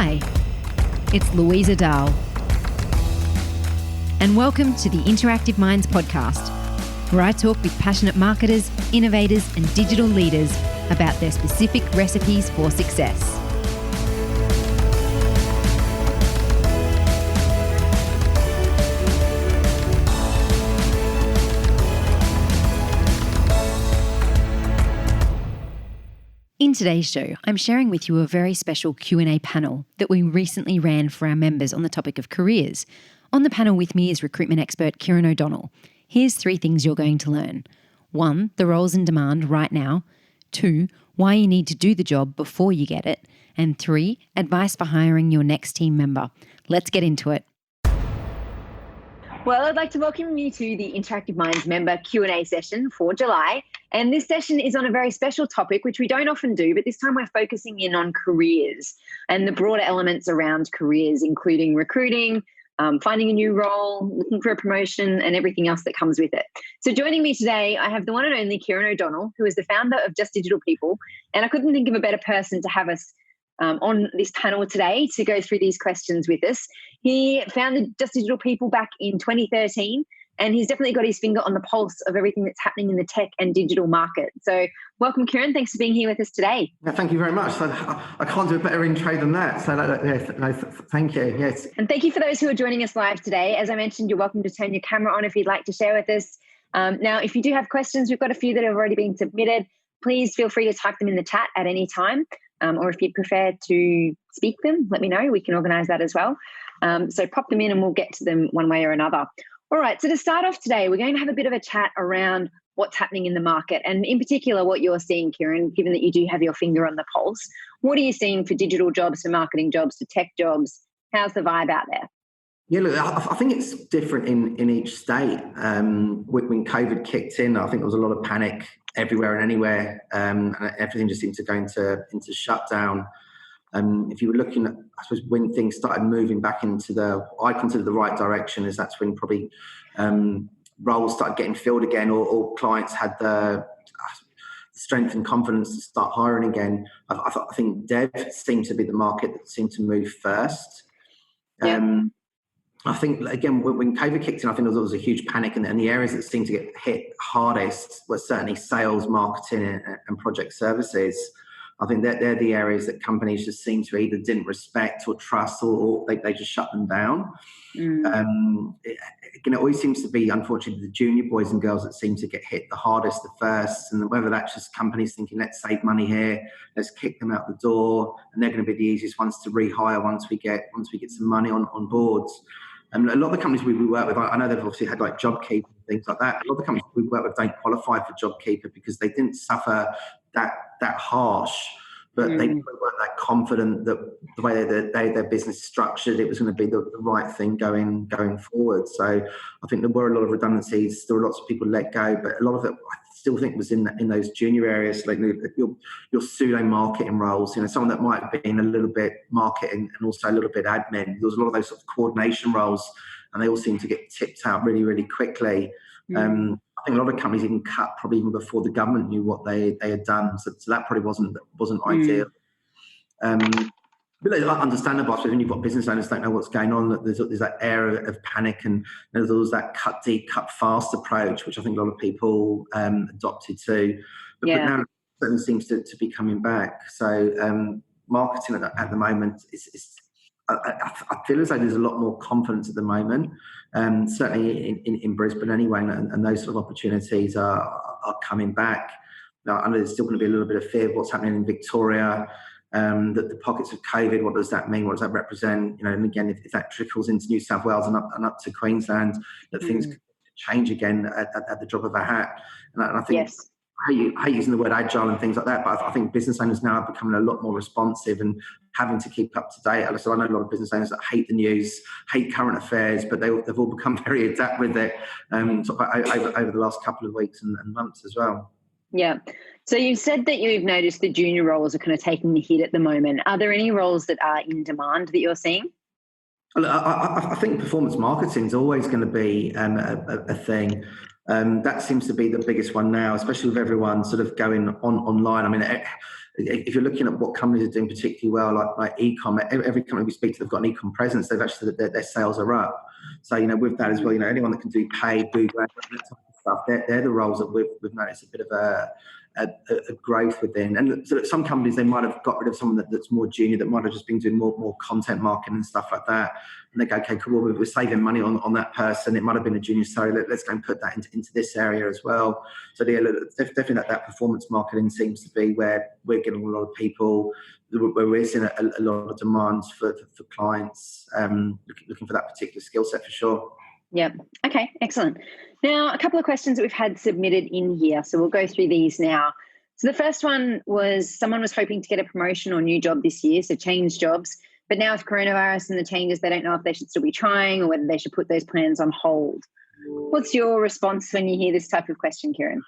Hi, it's Louisa Dahl. And welcome to the Interactive Minds podcast, where I talk with passionate marketers, innovators, and digital leaders about their specific recipes for success. In today's show, I'm sharing with you a very special Q&A panel that we recently ran for our members on the topic of careers. On the panel with me is recruitment expert Kieran O'Donnell. Here's 3 things you're going to learn. 1, the roles in demand right now. 2, why you need to do the job before you get it. And 3, advice for hiring your next team member. Let's get into it. Well, I'd like to welcome you to the Interactive Minds member Q&A session for July. And this session is on a very special topic, which we don't often do, but this time we're focusing in on careers and the broader elements around careers, including recruiting, finding a new role, looking for a promotion, and everything else that comes with it. So joining me today, I have the one and only Kieran O'Donnell, who is the founder of Just Digital People. And I couldn't think of a better person to have us on this panel today to go through these questions with us. He founded Just Digital People back in 2013, and he's definitely got his finger on the pulse of everything that's happening in the tech and digital market. So welcome, Kieran. Thanks for being here with us today. Yeah, thank you very much. I can't do a better intro than that. So thank you. Yes. And thank you for those who are joining us live today. As I mentioned, you're welcome to turn your camera on if you'd like to share with us. Now, if you do have questions, we've got a few that have already been submitted. Please feel free to type them in the chat at any time. Or if you prefer to speak them, let me know. We can organise that as well. So pop them in and we'll get to them one way or another. All right, so to start off today, we're going to have a bit of a chat around what's happening in the market and in particular what you're seeing, Kieran, given that you do have your finger on the pulse. What are you seeing for digital jobs, for marketing jobs, for tech jobs? How's the vibe out there? Yeah, look, I think it's different in each state. When COVID kicked in, I think there was a lot of panic everywhere and anywhere, and everything just seemed to go into shutdown. If you were looking at, I suppose, when things started moving back into I consider the right direction, is that's when probably roles started getting filled again, or clients had the strength and confidence to start hiring again. I think dev seemed to be the market that seemed to move first. Yeah. I think, again, when COVID kicked in, I think there was a huge panic, and the areas that seemed to get hit hardest were certainly sales, marketing, and project services. I think they're the areas that companies just seem to either didn't respect or trust, or they just shut them down. It always seems to be, unfortunately, the junior boys and girls that seem to get hit the hardest, the first, and whether that's just companies thinking, let's save money here, let's kick them out the door, and they're going to be the easiest ones to rehire once we get some money on boards. And a lot of the companies we work with, I know they've obviously had like JobKeeper and things like that. A lot of the companies we work with don't qualify for JobKeeper because they didn't suffer that harsh, but they weren't that confident that the way their business is structured, it was going to be the right thing going forward. So I think there were a lot of redundancies. There were lots of people let go, but a lot of it I still think was in those junior areas, like your pseudo marketing roles. Someone that might have been a little bit marketing and also a little bit admin. There was a lot of those sort of coordination roles, and they all seem to get tipped out really, really quickly. I think a lot of companies even cut probably even before the government knew what they had done. So that probably wasn't ideal. But understandable, so when you've got business owners don't know what's going on, there's that air of panic, and there's always that cut deep, cut fast approach, which I think a lot of people adopted too. But now it certainly seems to be coming back. So marketing at the moment I feel as though there's a lot more confidence at the moment, certainly in Brisbane anyway, and those sort of opportunities are coming back. Now, I know there's still going to be a little bit of fear of what's happening in Victoria, that the pockets of COVID, what does that mean? What does that represent? And again, if that trickles into New South Wales and up to Queensland, that things could change again at the drop of a hat. And I think... Yes. I hate using the word agile and things like that, but I think business owners now are becoming a lot more responsive and having to keep up to date. So I know a lot of business owners that hate the news, hate current affairs, but they've all become very adept with it over the last couple of weeks and months as well. Yeah. So you said that you've noticed the junior roles are kind of taking the hit at the moment. Are there any roles that are in demand that you're seeing? I think performance marketing is always going to be a thing. That seems to be the biggest one now, especially with everyone sort of going online. I mean, if you're looking at what companies are doing particularly well, like e-com, every company we speak to, they've got an e-com presence. They've actually, their sales are up. So, you know, with that as well, you know, anyone that can do paid, Google, that type of stuff, they're the roles that we've noticed a bit of a growth within. And so some companies, they might have got rid of someone that's more junior, that might have just been doing more content marketing and stuff like that. And they go, okay, cool, we're saving money on that person. It might have been a junior, so let's go and put that into this area as well. So definitely that performance marketing seems to be where we're getting a lot of people, where we're seeing a lot of demands for clients looking for that particular skill set for sure. Yep. Okay, excellent. Now, a couple of questions that we've had submitted in here. So we'll go through these now. So the first one was someone was hoping to get a promotion or new job this year, so change jobs. But now with coronavirus and the changes, they don't know if they should still be trying or whether they should put those plans on hold. What's your response when you hear this type of question, Kieran?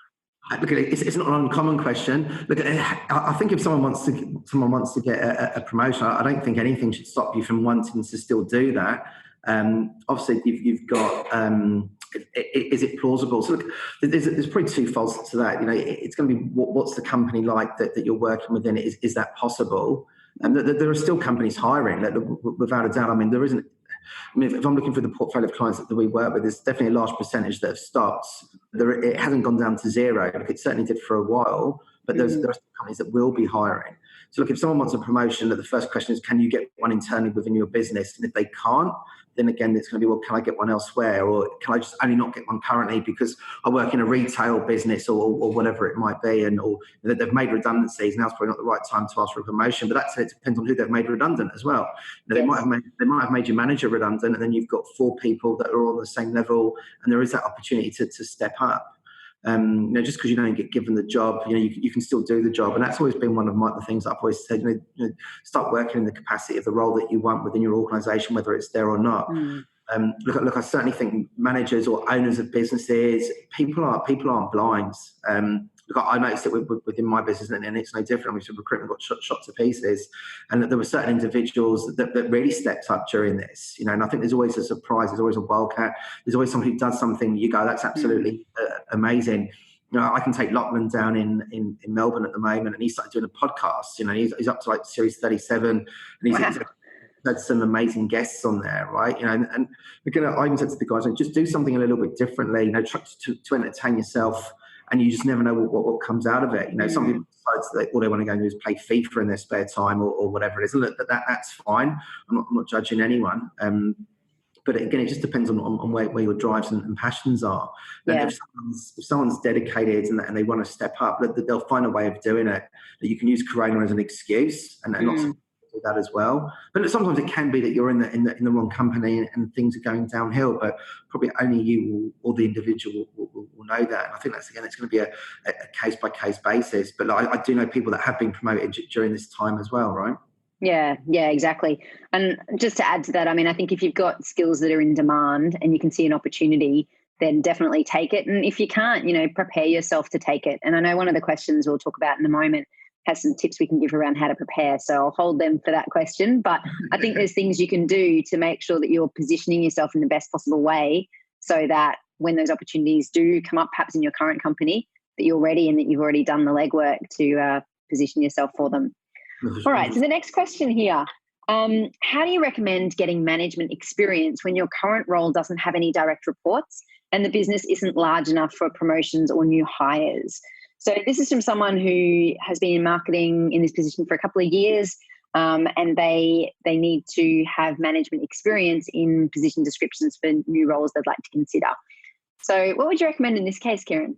Look, it's not an uncommon question. Look, I think if someone wants to get a promotion, I don't think anything should stop you from wanting to still do that. Obviously, you've got. Is it plausible? So look, there's probably two faults to that. You know, it's going to be what's the company like that you're working within? Is that possible? And there are still companies hiring, without a doubt. I mean, there isn't. I mean, if I'm looking for the portfolio of clients that we work with, there's definitely a large percentage that have stopped. It hasn't gone down to zero. Look, it certainly did for a while, but there are still companies that will be hiring. So look, if someone wants a promotion, the first question is, can you get one internally within your business? And if they can't, then again, it's going to be, well, can I get one elsewhere? Or can I just only not get one currently because I work in a retail business or whatever it might be, or they've made redundancies. Now it's probably not the right time to ask for a promotion, but it depends on who they've made redundant as well. You know, they might have made your manager redundant, and then you've got 4 people that are all on the same level, and there is that opportunity to step up. You know, just because you don't get given the job, you know, you can still do the job, and that's always been one of the things I've always said. You know, start working in the capacity of the role that you want within your organisation, whether it's there or not. Look, I certainly think managers or owners of businesses, people aren't blind. Look, I noticed it within my business, and it's no different. Obviously, recruitment got shot to pieces, and that there were certain individuals that really stepped up during this. You know, and I think there's always a surprise. There's always a wildcat. There's always someone who does something. You go, that's absolutely amazing. You know, I can take Lockman down in Melbourne at the moment, and he started doing a podcast. You know, he's up to like series 37, and he's had some amazing guests on there, right? You know, and again, I even said to the guys, like, just do something a little bit differently. You know, try to entertain yourself. And you just never know what comes out of it. You know, some people decide that all they want to go and do is play FIFA in their spare time or whatever it is. Look, that's fine. I'm not judging anyone. But again, it just depends on where your drives and passions are. And if someone's dedicated and they want to step up, they'll find a way of doing it. That you can use Corona as an excuse and not to do that as well. But sometimes it can be that you're in the wrong company and things are going downhill. But probably only you or the individual will know that. And I think it's going to be a case by case basis. But I do know people that have been promoted during this time as well, right? Yeah, exactly. And just to add to that, I mean, I think if you've got skills that are in demand and you can see an opportunity, then definitely take it. And if you can't, you know, prepare yourself to take it. And I know one of the questions we'll talk about in a moment has some tips we can give around how to prepare. So I'll hold them for that question. But I think there's things you can do to make sure that you're positioning yourself in the best possible way so that when those opportunities do come up, perhaps in your current company, that you're ready and that you've already done the legwork to position yourself for them. All right, so the next question here, how do you recommend getting management experience when your current role doesn't have any direct reports and the business isn't large enough for promotions or new hires? So this is from someone who has been in marketing in this position for a couple of years, and they need to have management experience in position descriptions for new roles they'd like to consider. So what would you recommend in this case, Kieran?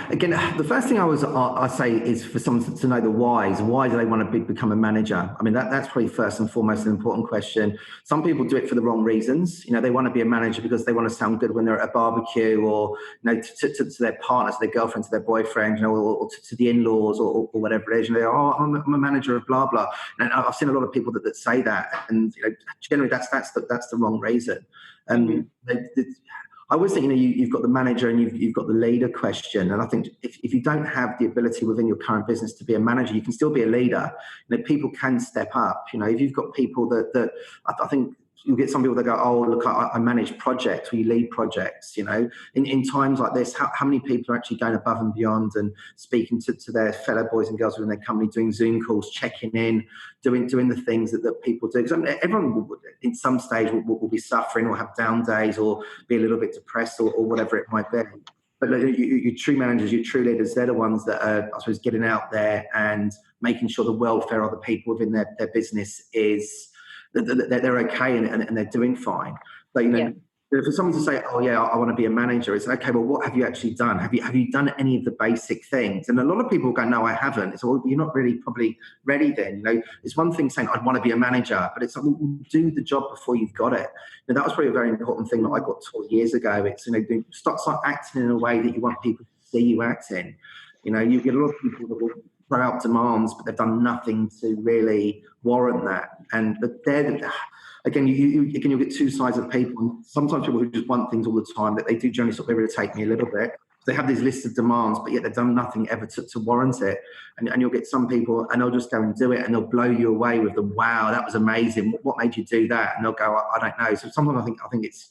Again, the first thing I say is for someone to know the whys. Why do they want to become a manager? I mean, that's probably first and foremost an important question. Some people do it for the wrong reasons. You know, they want to be a manager because they want to sound good when they're at a barbecue, or you know, to their partner, to their girlfriend, to their boyfriend, you know, or to the in-laws, or whatever it is. You know, I'm a manager of blah blah. And I've seen a lot of people that say that, and you know, generally that's the wrong reason. I always think, you know, you've got the manager and you've got the leader question. And I think if you don't have the ability within your current business to be a manager, you can still be a leader. You know, people can step up. You know, if you've got people that I think you'll get some people that go, oh, look, I manage projects, we lead projects, in times like this, how many people are actually going above and beyond and speaking to their fellow boys and girls within their company, doing Zoom calls, checking in, doing the things that people do. Because everyone will, in some stage will be suffering or have down days or be a little bit depressed or whatever it might be. But your true managers, your true leaders, they're the ones that are, I suppose, getting out there and making sure the welfare of the people within their business is, that they're okay and they're doing fine. But, for someone to say, oh, yeah, I want to be a manager, it's okay, well, what have you actually done? Have you done any of the basic things? And a lot of people go, no, I haven't. It's, well, you're not really probably ready then. It's one thing saying, I'd want to be a manager, but it's like, well, do the job before you've got it. That was probably a very important thing that I got taught years ago. It's, start acting in a way that you want people to see you acting. You get a lot of people that will throw out demands, but they've done nothing to really warrant that. And again, you'll get two sides of people. Sometimes people who just want things all the time, that they do generally sort of irritate me a little bit. They have these lists of demands, but yet they've done nothing ever to warrant it. And you'll get some people, and they'll just go and do it, and they'll blow you away with the, wow, that was amazing. What made you do that? And they'll go, I don't know. So sometimes I think it's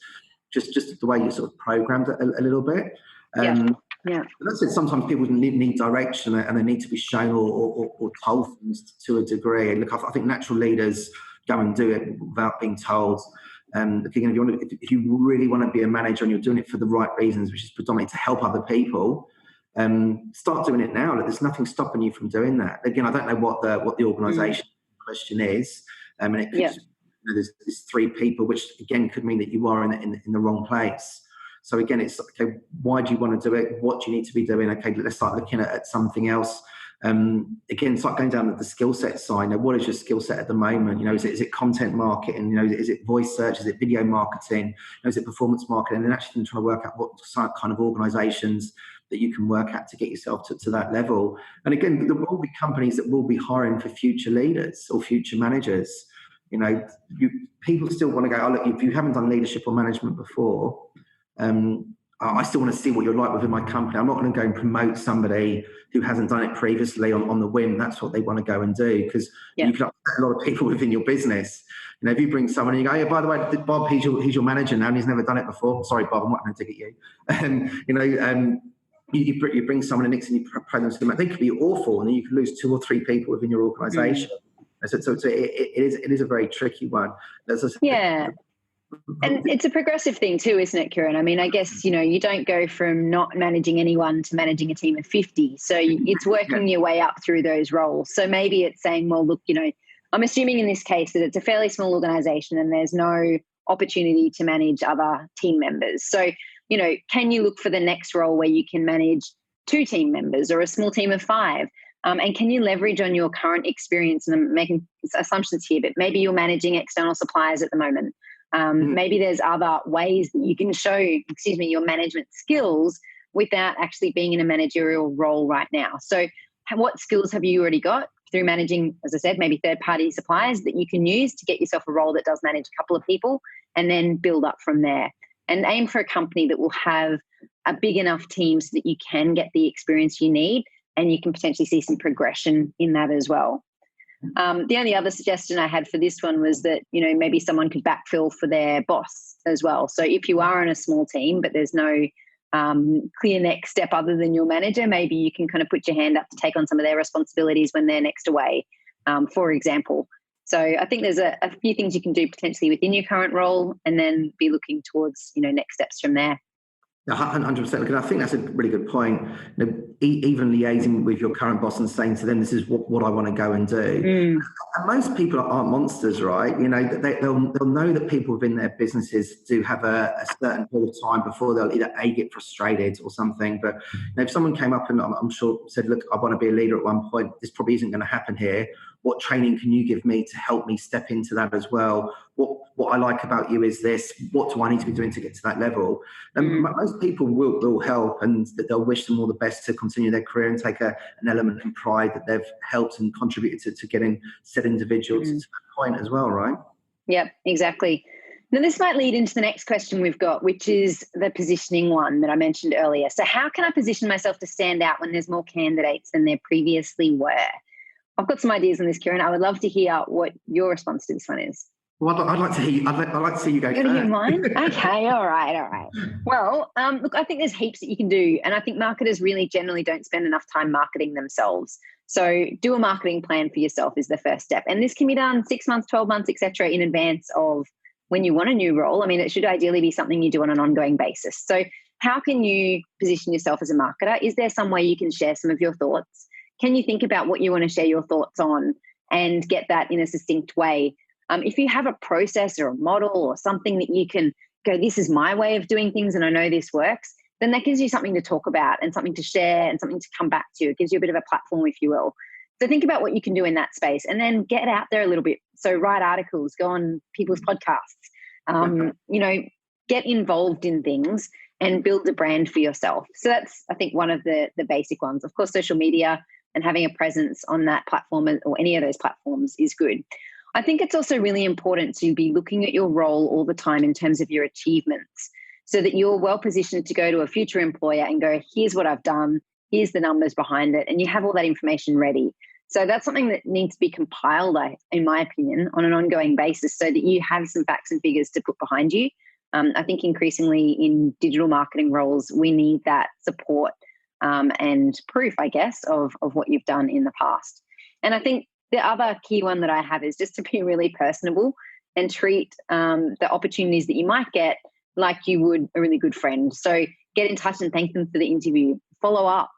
just the way you're sort of programmed a little bit. Yeah. That's it. Sometimes people need direction, and they need to be shown or told things to a degree. And look, I think natural leaders go and do it without being told. If you really want to be a manager and you're doing it for the right reasons, which is predominantly to help other people, start doing it now. There's nothing stopping you from doing that. Again, I don't know what the organisation question is, and it could, there's three people, which again could mean that you are in the wrong place. So again, it's okay, why do you want to do it? What do you need to be doing? Okay, let's start looking at something else. Again, start going down the skill set side. Now, what is your skill set at the moment? Is it content marketing? Is it voice search? Is it video marketing? Is it performance marketing? And then actually trying to work out what kind of organizations that you can work at to get yourself to that level. And again, there will be companies that will be hiring for future leaders or future managers. People still want to go, oh, look, if you haven't done leadership or management before, I still want to see what you're like within my company. I'm not going to go and promote somebody who hasn't done it previously on the whim. That's what they want to go and do, because you can upset a lot of people within your business. If you bring someone and you go, yeah, by the way, Bob, he's your manager now and he's never done it before. Sorry, Bob, I'm not going to dig at you. You bring someone in next and you promote them to them. They could be awful, and then you can lose 2 or 3 people within your organisation. So it is a very tricky one. And it's a progressive thing too, isn't it, Kieran? I mean, I guess, you don't go from not managing anyone to managing a team of 50. So it's working your way up through those roles. So maybe it's saying, well, look, I'm assuming in this case that it's a fairly small organization and there's no opportunity to manage other team members. So, can you look for the next role where you can manage 2 team members or a small team of 5? And can you leverage on your current experience? And I'm making assumptions here, but maybe you're managing external suppliers at the moment. Maybe there's other ways that you can show, your management skills without actually being in a managerial role right now. So what skills have you already got through managing, as I said, maybe third-party suppliers that you can use to get yourself a role that does manage a couple of people, and then build up from there? And aim for a company that will have a big enough team so that you can get the experience you need, and you can potentially see some progression in that as well. The only other suggestion I had for this one was that, maybe someone could backfill for their boss as well. So if you are in a small team, but there's no clear next step other than your manager, maybe you can kind of put your hand up to take on some of their responsibilities when they're next away, for example. So I think there's a few things you can do potentially within your current role, and then be looking towards, next steps from there. 100%. And I think that's a really good point. Even liaising with your current boss and saying to them, this is what I want to go and do. And most people aren't monsters, right? They'll know that people within their businesses do have a certain period of time before they'll either get frustrated or something. But if someone came up and I'm sure said, look, I want to be a leader at one point, this probably isn't going to happen here. What training can you give me to help me step into that as well? What I like about you is this. What do I need to be doing to get to that level? And most people will help, and that they'll wish them all the best to continue their career and take an element of pride that they've helped and contributed to getting said individuals to that point as well, right? Yep, exactly. Now, this might lead into the next question we've got, which is the positioning one that I mentioned earlier. So how can I position myself to stand out when there's more candidates than there previously were? I've got some ideas on this, Kieran. I would love to hear what your response to this one is. Well, I'd like to hear you. I'd like to see you go You want to hear first. mine? Okay, all right. Well, look, I think there's heaps that you can do, and I think marketers really generally don't spend enough time marketing themselves. So do a marketing plan for yourself is the first step, and this can be done 6 months, 12 months, etc., in advance of when you want a new role. I mean, it should ideally be something you do on an ongoing basis. So how can you position yourself as a marketer? Is there some way you can share some of your thoughts? Can you think about what you want to share your thoughts on and get that in a succinct way? If you have a process or a model or something that you can go, this is my way of doing things and I know this works, then that gives you something to talk about and something to share and something to come back to. It gives you a bit of a platform, if you will. So think about what you can do in that space and then get out there a little bit. So write articles, go on people's podcasts, get involved in things and build a brand for yourself. So that's, I think, one of the basic ones. Of course, social media and having a presence on that platform or any of those platforms is good. I think it's also really important to be looking at your role all the time in terms of your achievements so that you're well positioned to go to a future employer and go, here's what I've done, here's the numbers behind it, and you have all that information ready. So that's something that needs to be compiled, in my opinion, on an ongoing basis so that you have some facts and figures to put behind you. I think increasingly in digital marketing roles, we need that support and proof, I guess, of what you've done in the past. And I think the other key one that I have is just to be really personable and treat the opportunities that you might get like you would a really good friend. So get in touch and thank them for the interview. Follow up.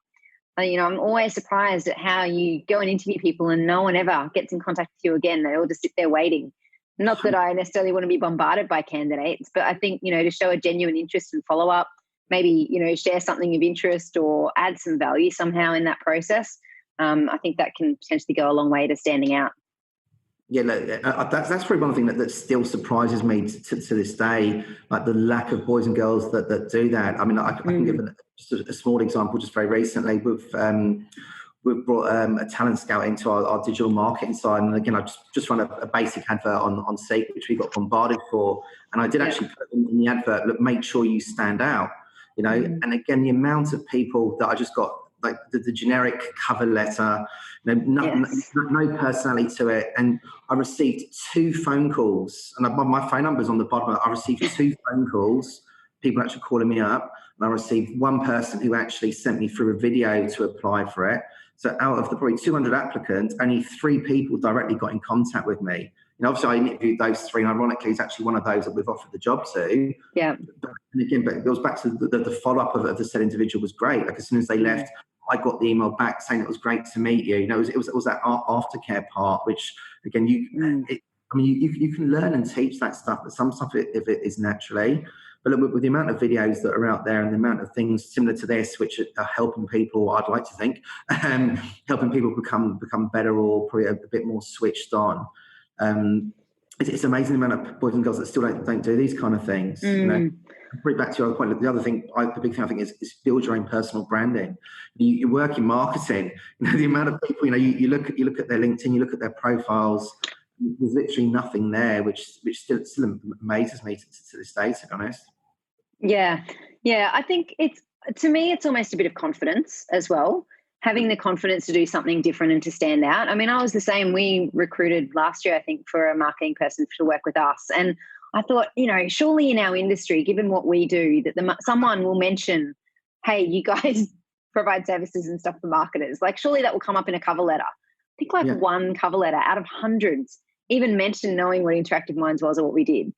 I'm always surprised at how you go and interview people and no one ever gets in contact with you again. They all just sit there waiting. Not that I necessarily want to be bombarded by candidates, but I think, to show a genuine interest and follow up, maybe, share something of interest or add some value somehow in that process. I think that can potentially go a long way to standing out. Yeah, that's probably one thing that still surprises me to this day, like the lack of boys and girls that do that. I mean, I can give just a small example. Just very recently, we've brought a talent scout into our digital marketing side, and again, I just run a basic advert on Seek, which we got bombarded for, and I did actually put in the advert, look, make sure you stand out, and again, the amount of people that I just got, like the generic cover letter, no personality to it. And I received 2 phone calls, and my phone number's on the bottom. I received 2 phone calls, people actually calling me up, and I received one person who actually sent me through a video to apply for it. So out of the probably 200 applicants, only 3 people directly got in contact with me. Obviously I interviewed those 3, and ironically, it's actually one of those that we've offered the job to. Yeah. But it goes back to the follow-up of the said individual was great. Like as soon as they left, I got the email back saying it was great to meet you. It was that aftercare part, which again, you can learn and teach that stuff, but some stuff if it is naturally. But look, with the amount of videos that are out there and the amount of things similar to this, which are helping people, I'd like to think, helping people become better or probably a bit more switched on. It's amazing the amount of boys and girls that still don't do these kind of things. Bring back to your other point. The other thing, the big thing I think is build your own personal branding. You work in marketing. The amount of people, you look at their LinkedIn, you look at their profiles. There's literally nothing there, which still amazes me to this day, to be honest. Yeah. I think to me, it's almost a bit of confidence as well. Having the confidence to do something different and to stand out. I mean, I was the same. We recruited last year, I think, for a marketing person to work with us. And I thought, surely in our industry, given what we do, that someone will mention, hey, you guys provide services and stuff for marketers. Like, surely that will come up in a cover letter. I think one cover letter out of hundreds even mentioned knowing what Interactive Minds was or what we did.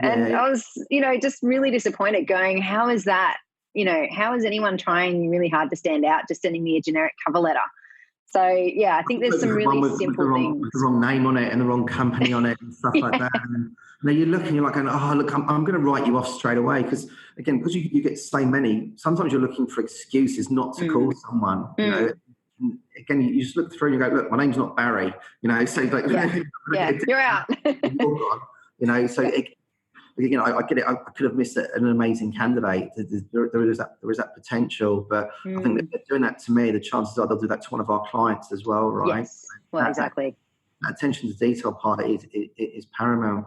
And I was, just really disappointed going, how is that? How is anyone trying really hard to stand out, just sending me a generic cover letter? So, I think there's some really simple things. With the wrong name on it and the wrong company on it and stuff like that. And now you're looking, you're like, oh, look, I'm going to write you off straight away because you get so many, sometimes you're looking for excuses not to call someone, Again, you just look through and you go, look, my name's not Barry, so like, you're out. So I get it. I could have missed an amazing candidate. There is that potential, but I think that they're doing that to me. The chances are they'll do that to one of our clients as well, right? Yes. Well, exactly. That attention to detail part is paramount.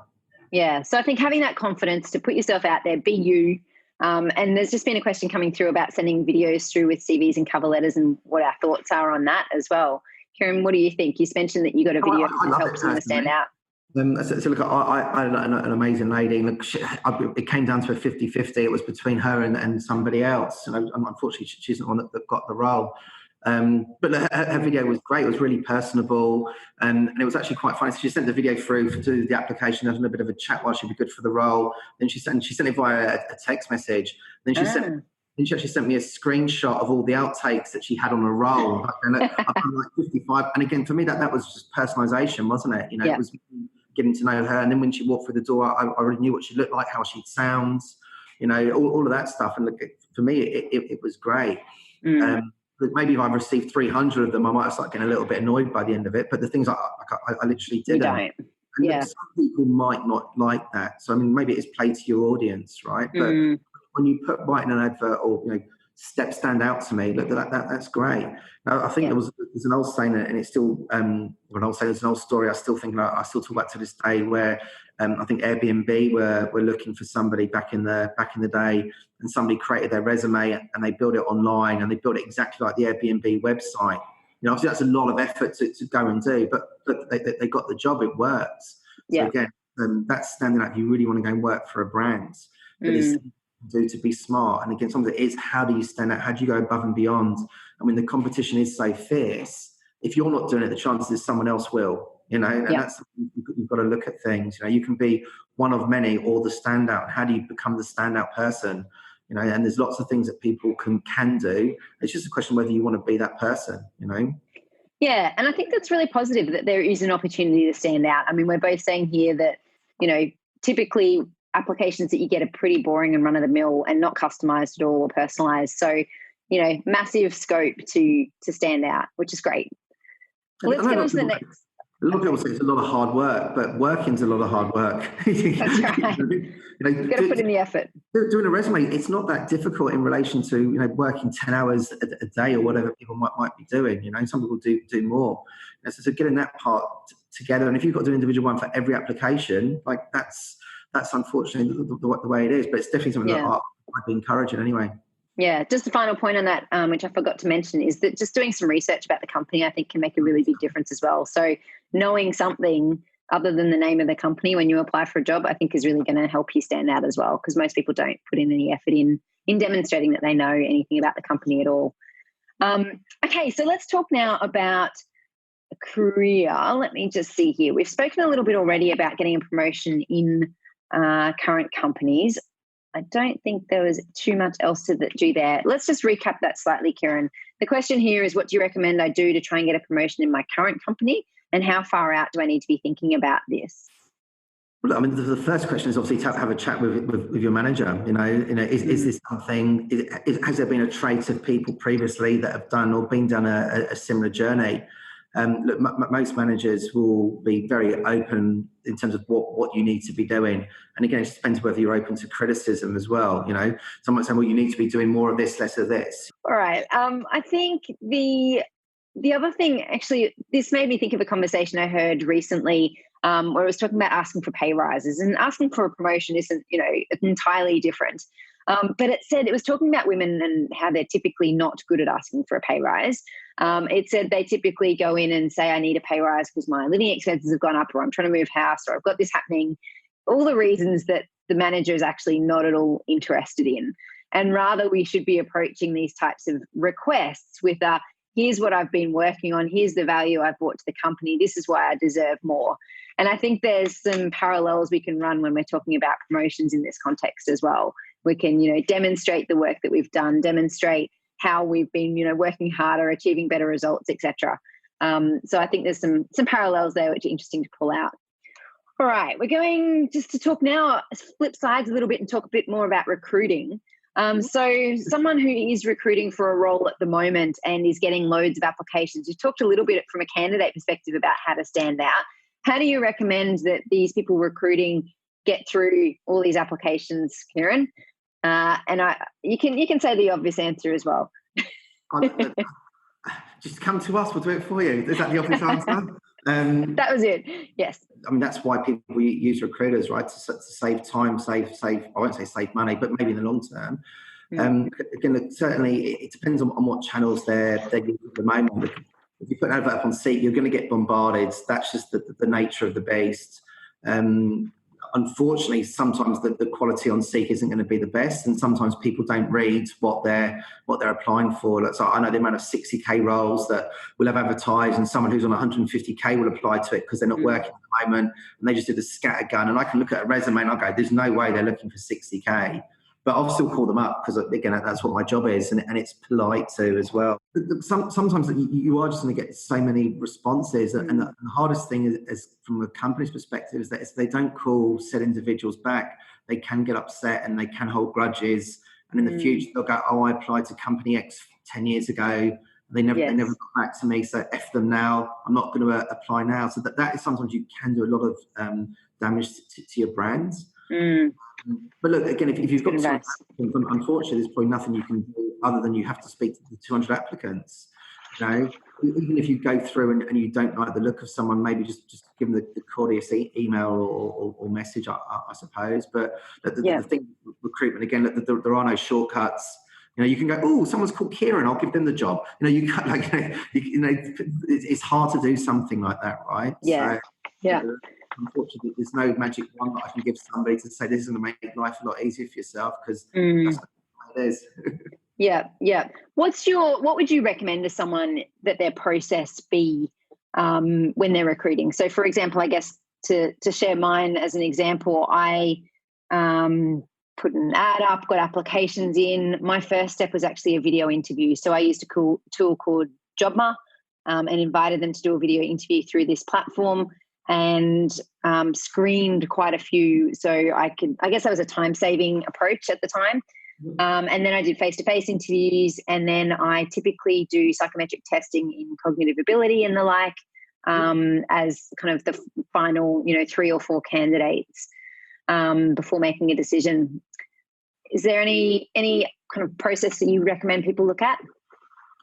Yeah. So I think having that confidence to put yourself out there, be you. And there's just been a question coming through about sending videos through with CVs and cover letters and what our thoughts are on that as well. Kieran, what do you think? You mentioned that you got a video that helps them to stand out. So look, I had an amazing lady. Look, it came down to a 50-50. It was between her and somebody else. And unfortunately, she's the one that got the role. But her video was great. It was really personable, and it was actually quite funny. So she sent the video through to do the application, having a bit of a chat while she'd be good for the role. Then she sent it via a text message. Then she actually sent me a screenshot of all the outtakes that she had on a roll. I'm like 55, and again, for me, that was just personalisation, wasn't it? It was getting to know her, and then when she walked through the door, I already knew what she looked like, how she'd sound, all of that stuff. And look, for me, it was great. Maybe if I received 300 of them, I might have started getting a little bit annoyed by the end of it. But the things I literally didn't. You don't. And some people might not like that. So, I mean, maybe it's played to your audience, right? But when you put right in an advert or, stand out to me, look, that's great. Now, I think there's an old saying, and it's still, an old story I still talk about to this day, where I think Airbnb were looking for somebody back in the day, and somebody created their resume and they built it online, and they built it exactly like the Airbnb website. Obviously that's a lot of effort to go and do, but they got the job. It works. So again, that's standing out. You really want to go and work for a brand that is do to be smart. And again, some of it is, how do you stand out? How do you go above and beyond? I mean, the competition is so fierce. If you're not doing it, the chances is someone else will. And that's, you've got to look at things. You can be one of many or the standout. How do you become the standout person? And there's lots of things that people can do. It's just a question whether you want to be that person. Yeah, and I think that's really positive that there is an opportunity to stand out. I mean, we're both saying here that typically applications that you get are pretty boring and run-of-the-mill and not customized at all or personalized. So, massive scope to stand out, which is great. Let's get on to the next. A lot of people say it's a lot of hard work, but working's a lot of hard work. That's right. You've got to put in the effort. Doing a resume, it's not that difficult in relation to working 10 hours a day or whatever people might be doing. Some people do more. So getting that part together, and if you've got to do an individual one for every application, that's unfortunately the way it is. But it's definitely something that I'd be encouraging anyway. Yeah, just a final point on that, which I forgot to mention, is that just doing some research about the company, I think, can make a really big difference as well. So knowing something other than the name of the company when you apply for a job, I think is really going to help you stand out as well, because most people don't put in any effort in demonstrating that they know anything about the company at all. Okay, so let's talk now about a career. Let me just see here. We've spoken a little bit already about getting a promotion in current companies. I don't think there was too much else to do there. Let's just recap that slightly, Kieran. The question here is, what do you recommend I do to try and get a promotion in my current company, and how far out do I need to be thinking about this? Well, I mean, the first question is obviously to have a chat with your manager. Is this something? Has there been a trait of people previously that have done or been done a similar journey? Look, most managers will be very open in terms of what you need to be doing. And again, it just depends whether you're open to criticism as well. Some might say, well, you need to be doing more of this, less of this. All right. I think the other thing, actually, this made me think of a conversation I heard recently where it was talking about asking for pay rises, and asking for a promotion isn't, entirely different. But it was talking about women and how they're typically not good at asking for a pay rise. It said they typically go in and say, I need a pay rise because my living expenses have gone up, or I'm trying to move house, or I've got this happening. All the reasons that the manager is actually not at all interested in. And rather, we should be approaching these types of requests with here's what I've been working on, here's the value I've brought to the company, this is why I deserve more. And I think there's some parallels we can run when we're talking about promotions in this context as well. We can, demonstrate the work that we've done, demonstrate how we've been, working harder, achieving better results, etc. So I think there's some parallels there which are interesting to pull out. All right, we're going just to talk now, flip sides a little bit and talk a bit more about recruiting. So someone who is recruiting for a role at the moment and is getting loads of applications, you talked a little bit from a candidate perspective about how to stand out. How do you recommend that these people recruiting get through all these applications, Kieran? You can say the obvious answer as well. Just come to us, we'll do it for you. Is that the obvious answer? That was it. Yes. I mean, that's why people use recruiters, right? To save time, save. I won't say save money, but maybe in the long term. Again, certainly it depends on what channels they're using at the moment. If you put an advert up on Seek, you're going to get bombarded. That's just the nature of the beast. Unfortunately, sometimes the quality on Seek isn't going to be the best, and sometimes people don't read what they're applying for. So I know the amount of 60k roles that we'll have advertised, and someone who's on 150k will apply to it because they're not working at the moment, and they just do the scattergun. And I can look at a resume and I go, "There's no way they're looking for 60k." But I'll still call them up because, again, that's what my job is, and it's polite too as well. Sometimes you are just going to get so many responses, and the hardest thing is from a company's perspective is that if they don't call said individuals back, they can get upset and they can hold grudges, and in the future they'll go, "Oh, I applied to company X 10 years ago. They never got back to me, so F them now. I'm not going to apply now." So that is sometimes you can do a lot of damage to your brands. But look, again, if you've got unfortunately, there's probably nothing you can do other than you have to speak to the 200 applicants. You know, even if you go through and you don't like the look of someone, maybe just give them the courteous email or message, I suppose. But the thing with recruitment, again, there are no shortcuts. You know, you can go, "Oh, someone's called Kieran, I'll give them the job." You know, you can't, like, it's hard to do something like that, right? Yeah. So, unfortunately, there's no magic wand that I can give somebody to say this is going to make life a lot easier for yourself, because that's what it is. Yeah. What would you recommend to someone that their process be when they're recruiting? So, for example, I guess to share mine as an example, I put an ad up, got applications in. My first step was actually a video interview. So I used a cool tool called Jobma and invited them to do a video interview through this platform, and screened quite a few. So I guess that was a time-saving approach at the time. And then I did face-to-face interviews, and then I typically do psychometric testing in cognitive ability and the like as kind of the final, 3 or 4 candidates before making a decision. Is there any kind of process that you recommend people look at?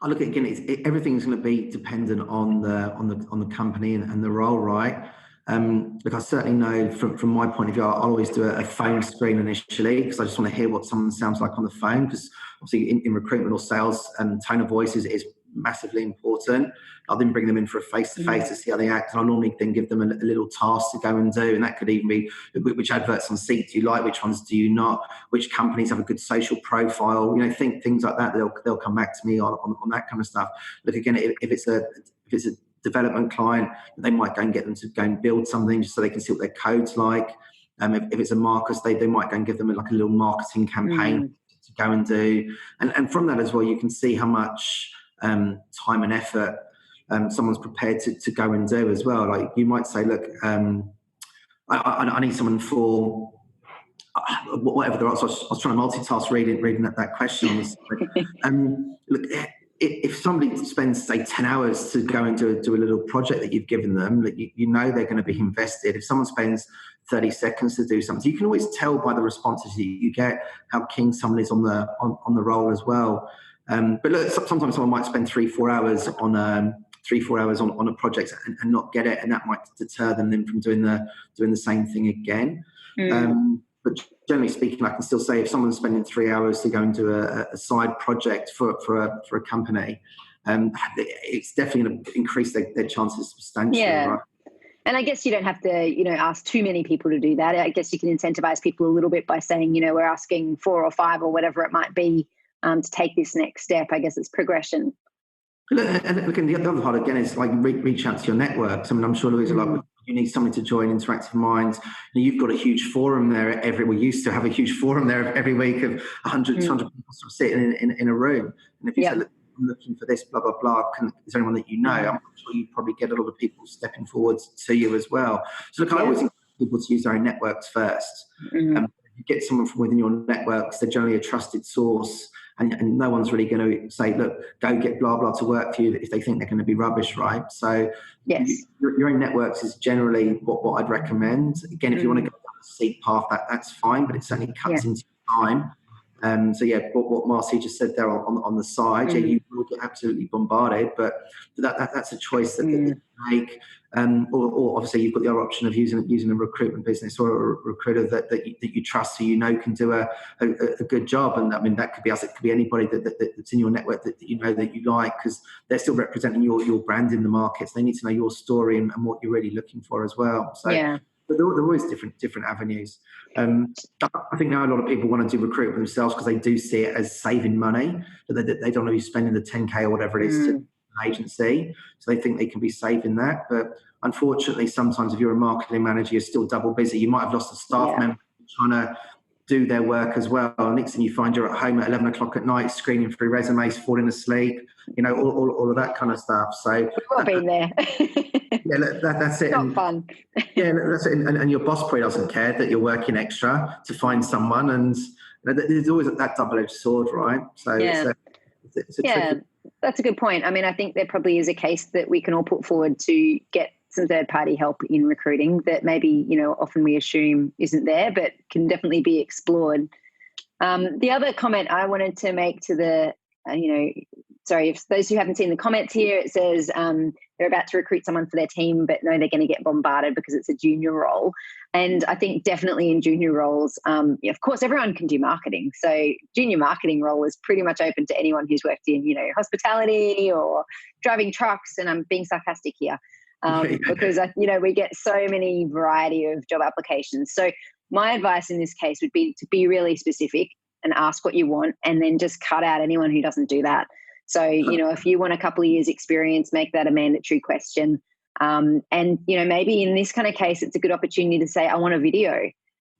I look at, again, everything's going to be dependent on the company and the role, right? Look, I certainly know from my point of view, I'll always do a phone screen initially, because I just want to hear what someone sounds like on the phone, because obviously in recruitment or sales, tone of voice is massively important. I'll then bring them in for a face-to-face to see how they act, and I'll normally then give them a little task to go and do, and that could even be which adverts on Seek do you like, which ones do you not, which companies have a good social profile, things like that. They'll come back to me on that kind of stuff. Look, again, if it's a development client, they might go and get them to go and build something just so they can see what their code's like. If it's a marcus, they might go and give them like a little marketing campaign to go and do, and from that as well, you can see how much time and effort someone's prepared to go and do as well. Like, you might say, "Look, I need someone for whatever they're." So I was trying to multitask reading that question. Look, if somebody spends, say, 10 hours to go and do a little project that you've given them, that they're going to be invested. If someone spends 30 seconds to do something, you can always tell by the responses you get how keen someone is on the role as well. But look, sometimes someone might spend 3-4 hours on a project and not get it, and that might deter them then from doing the same thing again. But generally speaking, I can still say if someone's spending 3 hours to go and do a side project for a company, it's definitely going to increase their chances substantially. Yeah. Right? And I guess you don't have to, ask too many people to do that. I guess you can incentivize people a little bit by saying, we're asking 4 or 5 or whatever it might be to take this next step. I guess it's progression. And look, and the other part again is like reach out to your networks. I mean, I'm sure Louisa, like, you need something to join Interactive Minds. You've got a huge forum there we used to have a huge forum there every week of 100, 200 people sort of sitting in a room. And if you say, "Look, I'm looking for this, blah, blah, blah, is there anyone that you know?" I'm sure you probably get a lot of people stepping forwards to you as well. So look, I always encourage people to use their own networks first. If you get someone from within your networks, they're generally a trusted source. And no one's really going to say, "Look, go get blah, blah to work for you," if they think they're going to be rubbish, right? So your own networks is generally what I'd recommend. Again, if you want to go down the Seek path, that's fine, but it certainly cuts into time. So what Marcy just said there on the side, you will get absolutely bombarded, but that's a choice that you make. Or obviously you've got the other option of using a recruitment business or a recruiter that you trust, so can do a good job. And I mean, that could be us, it could be anybody that's in your network that you like, because they're still representing your brand in the markets. They need to know your story and what you're really looking for as well. So But there are always different avenues. I think now a lot of people want to do recruitment themselves because they do see it as saving money. They don't want to be spending the 10K or whatever it is to an agency. So they think they can be saving that. But unfortunately, sometimes if you're a marketing manager, you're still double busy. You might have lost a staff member trying to do their work as well. Next thing you find, you're at home at 11 o'clock at night, screening through resumes, falling asleep, all of that kind of stuff. So we've all been there. Yeah, that's it. Not fun. Yeah, that's it. And your boss probably doesn't care that you're working extra to find someone. And there's always that double-edged sword, right? So it's a tricky. That's a good point. I mean, I think there probably is a case that we can all put forward to get some third-party help in recruiting that maybe, often we assume isn't there, but can definitely be explored. The other comment I wanted to make to the, if those who haven't seen the comments here, it says they're about to recruit someone for their team, but no, they're going to get bombarded because it's a junior role. And I think definitely in junior roles, of course, everyone can do marketing. So junior marketing role is pretty much open to anyone who's worked in, hospitality or driving trucks. And I'm being sarcastic here. Because we get so many variety of job applications. So my advice in this case would be to be really specific and ask what you want, and then just cut out anyone who doesn't do that. So, if you want a couple of years experience, make that a mandatory question. And, maybe in this kind of case, it's a good opportunity to say, I want a video.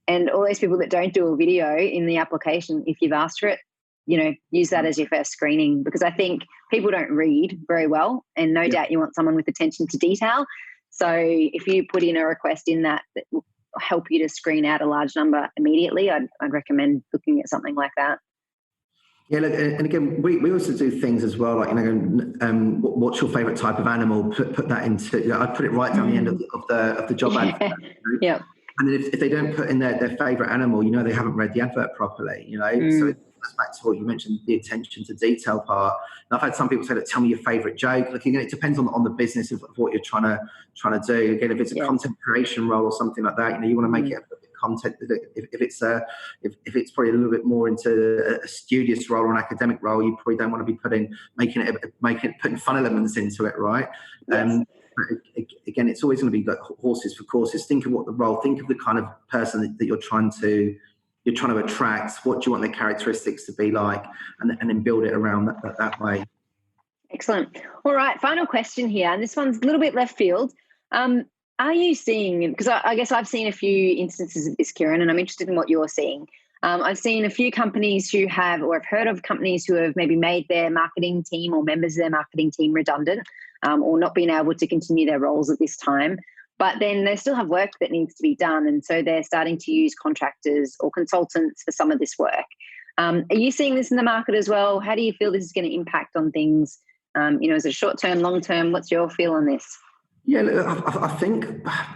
And all those people that don't do a video in the application, if you've asked for it, use that as your first screening, because I think people don't read very well, and no doubt you want someone with attention to detail. So if you put in a request in that will help you to screen out a large number immediately, I'd recommend looking at something like that. Yeah, look, and again, we also do things as well, like, what's your favourite type of animal? Put that into, I'd put it right down the end of the job advert. Yeah. And then if they don't put in their favourite animal, they haven't read the advert properly, So it's back to what you mentioned, the attention to detail part. And I've had some people say, tell me your favourite joke. Look, again, it depends on the business of what you're trying to do. Again, if it's a content creation role or something like that, you want to make it a bit content. If it's probably a little bit more into a studious role or an academic role, you probably don't want to be putting fun elements into it, right? Yes. Again, it's always going to be like horses for courses. Think of what the role. Think of the kind of person that you're trying to attract. What do you want their characteristics to be like, and then build it around that way. Excellent. All right, final question here, and this one's a little bit left field. Are you seeing, because I guess I've seen a few instances of this, Kieran, and I'm interested in what you're seeing. I've seen a few companies who have, or I've heard of companies who have maybe made their marketing team or members of their marketing team redundant, or not being able to continue their roles at this time. But then they still have work that needs to be done. And so they're starting to use contractors or consultants for some of this work. Are you seeing this in the market as well? How do you feel this is going to impact on things? Is it short-term, long-term? What's your feel on this? Yeah, I think,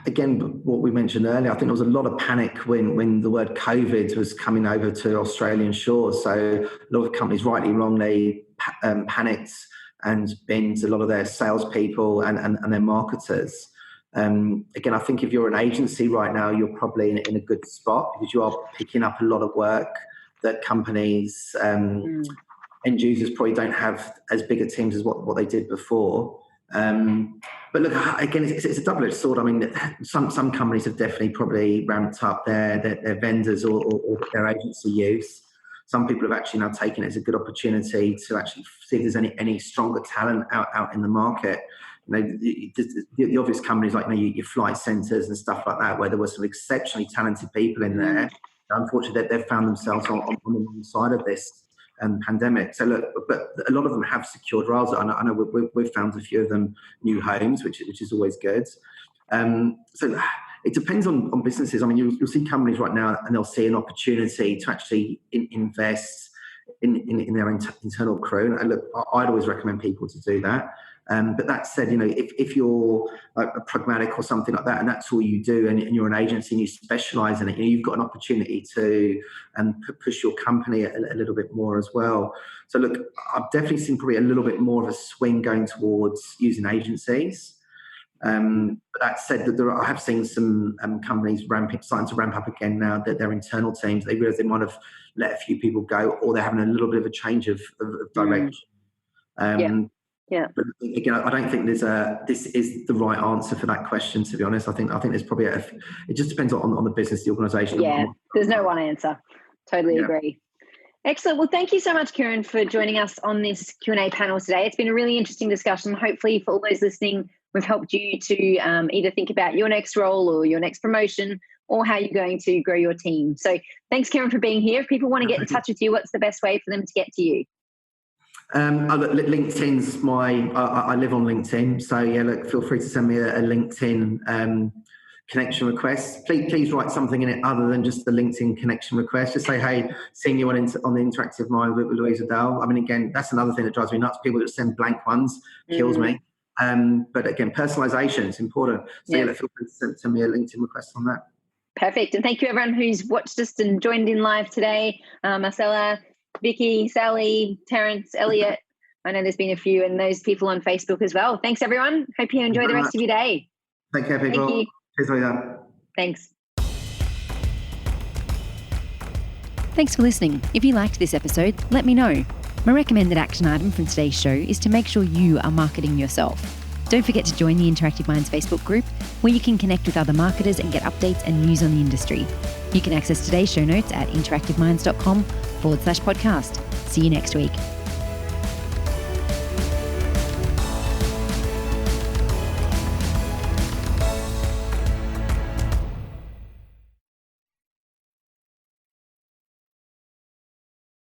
again, what we mentioned earlier, I think there was a lot of panic when the word COVID was coming over to Australian shores. So a lot of companies, rightly or wrongly, panicked and binned a lot of their salespeople and their marketers. Again, I think if you're an agency right now, you're probably in a good spot because you are picking up a lot of work that companies, end users probably don't have as big a teams as what they did before. But look, again, it's a double-edged sword. I mean, some companies have definitely probably ramped up their vendors or their agency use. Some people have actually now taken it as a good opportunity to actually see if there's any stronger talent out in the market. The obvious companies like your flight centres and stuff like that, where there were some exceptionally talented people in there. Unfortunately, they've found themselves on the wrong side of this pandemic. So look, but a lot of them have secured roles. I know we've found a few of them new homes, which is always good. So it depends on businesses. I mean, you'll see companies right now, and they'll see an opportunity to actually invest in their internal crew. And look, I'd always recommend people to do that. But that said, if you're a pragmatic or something like that, and that's all you do, and you're an agency and you specialise in it, you've got an opportunity to push your company a little bit more as well. So look, I've definitely seen probably a little bit more of a swing going towards using agencies. But that said, I have seen some companies starting to ramp up again now that their internal teams, they realise they might have let a few people go, or they're having a little bit of a change of direction. Yeah. But again, I don't think this is the right answer for that question, to be honest. I think there's probably it just depends on the business, the organisation. Yeah, there's no one answer. Totally agree. Excellent. Well, thank you so much, Kieran, for joining us on this Q&A panel today. It's been a really interesting discussion. Hopefully for all those listening, we've helped you to either think about your next role or your next promotion or how you're going to grow your team. So thanks, Kieran, for being here. If people want to get in touch with you, what's the best way for them to get to you? LinkedIn's I live on LinkedIn. So look, feel free to send me a LinkedIn connection request. Please write something in it other than just the LinkedIn connection request. Just say, hey, seeing you on the Interactive Mind with Louisa Dahl. I mean, again, that's another thing that drives me nuts. People that send blank ones kills me. But again, personalization is important. So feel free to send me a LinkedIn request on that. Perfect. And thank you everyone who's watched us and joined in live today. Marcella, Vicky, Sally, Terence, Elliot. I know there's been a few, and those people on Facebook as well. Thanks everyone. Hope you enjoy the rest of your day. Take care, people. Thank you. Cheers, Louisa. Thanks. Thanks for listening. If you liked this episode, let me know. My recommended action item from today's show is to make sure you are marketing yourself. Don't forget to join the Interactive Minds Facebook group, where you can connect with other marketers and get updates and news on the industry. You can access today's show notes at interactiveminds.com/podcast. See you next week.